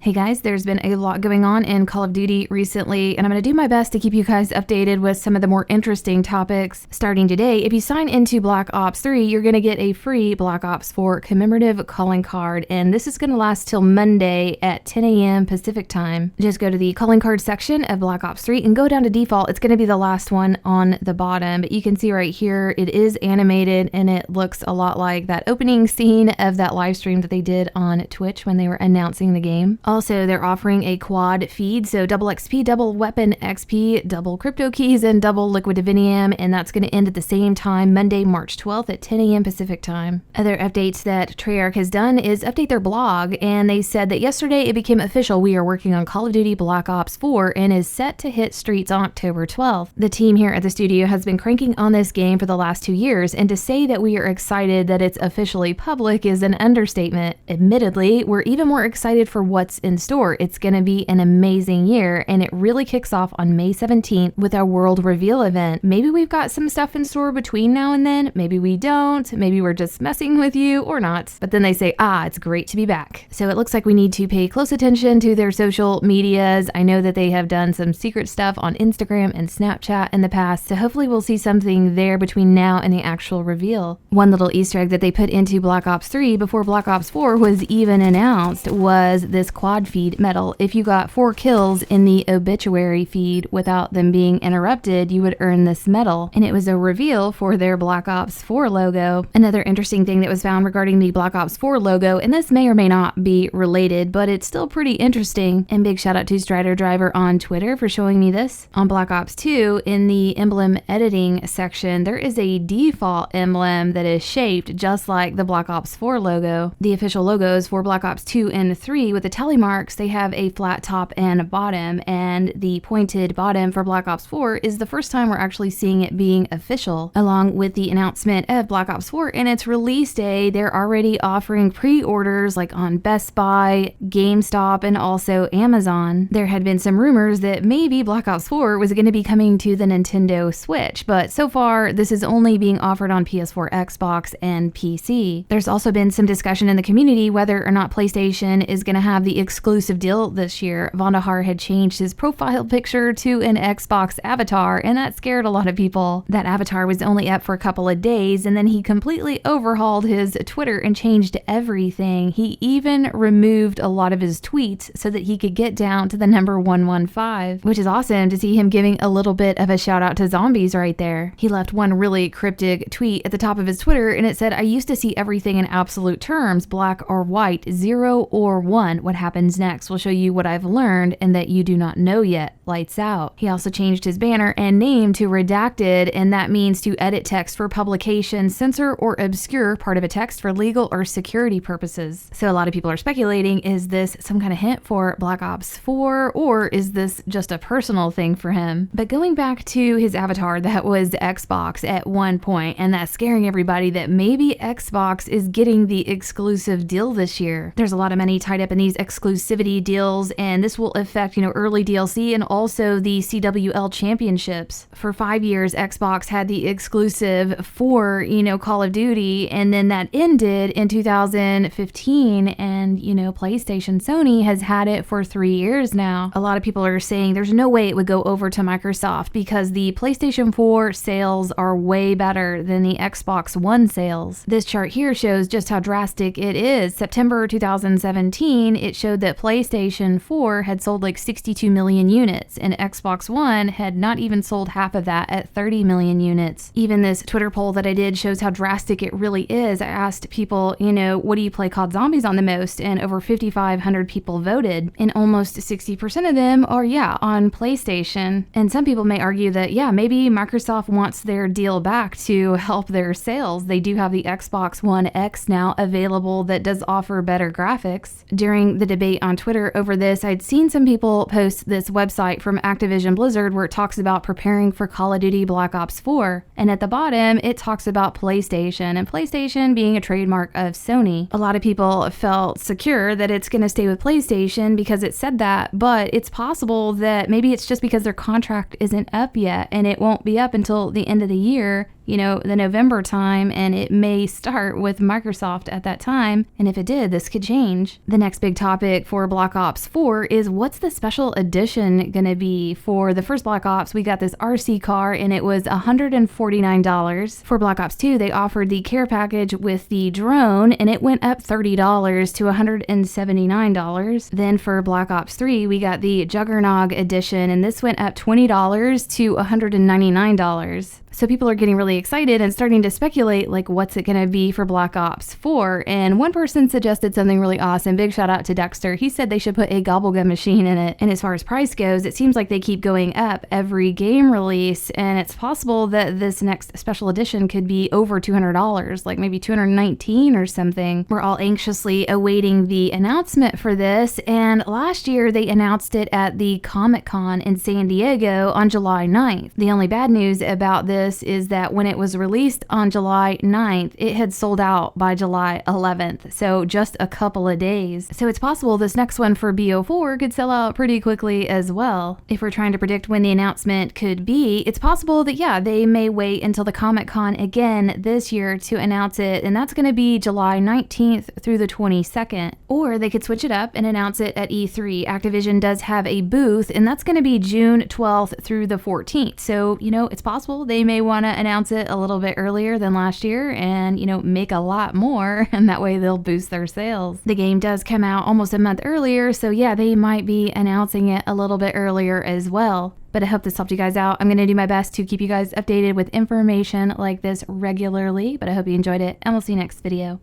Hey guys, there's been a lot going on in Call of Duty recently, and I'm going to do my best to keep you guys updated with some of the more interesting topics. Starting today, if you sign into Black Ops 3, you're going to get a free Black Ops 4 commemorative calling card, and this is going to last till Monday at 10 a.m. Pacific time. Just go to the calling card section of Black Ops 3 and go down to default. It's going to be the last one on the bottom, but you can see right here it is animated and it looks a lot like that opening scene of that live stream that they did on Twitch when they were announcing the game. Also, they're offering a quad feed, so double XP, double weapon XP, double crypto keys, and double liquid divinium, and that's going to end at the same time, Monday, March 12th at 10 a.m. Pacific time. Other updates that Treyarch has done is update their blog, and they said that yesterday it became official we are working on Call of Duty Black Ops 4 and is set to hit streets on October 12th. The team here at the studio has been cranking on this game for the last 2 years, and to say that we are excited that it's officially public is an understatement. Admittedly, we're even more excited for what's in store. It's going to be an amazing year, and it really kicks off on May 17th with our world reveal event. Maybe we've got some stuff in store between now and then, maybe we don't, maybe we're just messing with you or not. But then they say, it's great to be back. So it looks like we need to pay close attention to their social medias. I know that they have done some secret stuff on Instagram and Snapchat in the past, so hopefully we'll see something there between now and the actual reveal. One little Easter egg that they put into Black Ops 3 before Black Ops 4 was even announced was this quad feed medal. If you got 4 kills in the obituary feed without them being interrupted, you would earn this medal, and it was a reveal for their Black Ops 4 logo. Another interesting thing that was found regarding the Black Ops 4 logo, and this may or may not be related, but it's still pretty interesting, and big shout out to Strider Driver on Twitter for showing me this. On Black Ops 2, in the emblem editing section, there is a default emblem that is shaped just like the Black Ops 4 logo. The official logos for Black Ops 2 and 3 with the tally marks, they have a flat top and bottom, and the pointed bottom for Black Ops 4 is the first time we're actually seeing it being official. Along with the announcement of Black Ops 4 and its release day, they're already offering pre-orders like on Best Buy, GameStop, and also Amazon. There had been some rumors that maybe Black Ops 4 was going to be coming to the Nintendo Switch, but so far this is only being offered on PS4, Xbox, and PC. There's also been some discussion in the community whether or not PlayStation is going to have the exclusive deal this year. Vandahar had changed his profile picture to an Xbox avatar, and that scared a lot of people. That avatar was only up for a couple of days, and then he completely overhauled his Twitter and changed everything. He even removed a lot of his tweets so that he could get down to the number 115, which is awesome to see him giving a little bit of a shout out to zombies right there. He left one really cryptic tweet at the top of his Twitter, and it said, "I used to see everything in absolute terms, black or white, 0 or 1. What happens next will show you what I've learned and that you do not know yet. Lights out." He also changed his banner and name to redacted, and that means to edit text for publication, censor, or obscure part of a text for legal or security purposes. So a lot of people are speculating, is this some kind of hint for Black Ops 4, or is this just a personal thing for him? But going back to his avatar that was Xbox at one point, and that's scaring everybody that maybe Xbox is getting the exclusive deal this year. There's a lot of money tied up in these exclusivity deals, and this will affect, early DLC and also the CWL championships. For 5 years, Xbox had the exclusive for, Call of Duty, and then that ended in 2015, and, PlayStation, Sony has had it for 3 years now. A lot of people are saying there's no way it would go over to Microsoft because the PlayStation 4 sales are way better than the Xbox One sales. This chart here shows just how drastic it is. September 2017, it showed that PlayStation 4 had sold like 62 million units, and Xbox One had not even sold half of that at 30 million units. Even this Twitter poll that I did shows how drastic it really is. I asked people, what do you play COD Zombies on the most? And over 5,500 people voted, and almost 60% of them are, on PlayStation. And some people may argue that, maybe Microsoft wants their deal back to help their sales. They do have the Xbox One X now available that does offer better graphics. During the debate on Twitter over this, I'd seen some people post this website from Activision Blizzard where it talks about preparing for Call of Duty Black Ops 4, and at the bottom it talks about PlayStation, and PlayStation being a trademark of Sony. A lot of people felt secure that it's going to stay with PlayStation because it said that, but it's possible that maybe it's just because their contract isn't up yet and it won't be up until the end of the year, the November time, and it may start with Microsoft at that time. And if it did, this could change. The next big topic for Black Ops 4 is what's the special edition going to be? For the first Black Ops, we got this RC car, and it was $149. For Black Ops 2, they offered the care package with the drone, and it went up $30 to $179. Then for Black Ops 3, we got the Juggernog edition, and this went up $20 to $199. So people are getting really excited and starting to speculate, like, what's it going to be for Black Ops 4? And one person suggested something really awesome. Big shout out to Dexter. He said they should put a gobblegum machine in it. And as far as price goes, it seems like they keep going up every game release. And it's possible that this next special edition could be over $200, like maybe $219 or something. We're all anxiously awaiting the announcement for this. And last year they announced it at the Comic-Con in San Diego on July 9th. The only bad news about this is that when it was released on July 9th, it had sold out by July 11th, so just a couple of days. So it's possible this next one for BO4 could sell out pretty quickly as well. If we're trying to predict when the announcement could be, it's possible that, yeah, they may wait until the Comic-Con again this year to announce it, and that's going to be July 19th through the 22nd. Or they could switch it up and announce it at E3. Activision does have a booth, and that's going to be June 12th through the 14th. So, it's possible they may want to announce it a little bit earlier than last year and, make a lot more, and that way they'll boost their sales. The game does come out almost a month earlier, so yeah, they might be announcing it a little bit earlier as well. But I hope this helped you guys out. I'm going to do my best to keep you guys updated with information like this regularly, but I hope you enjoyed it, and we'll see you next video.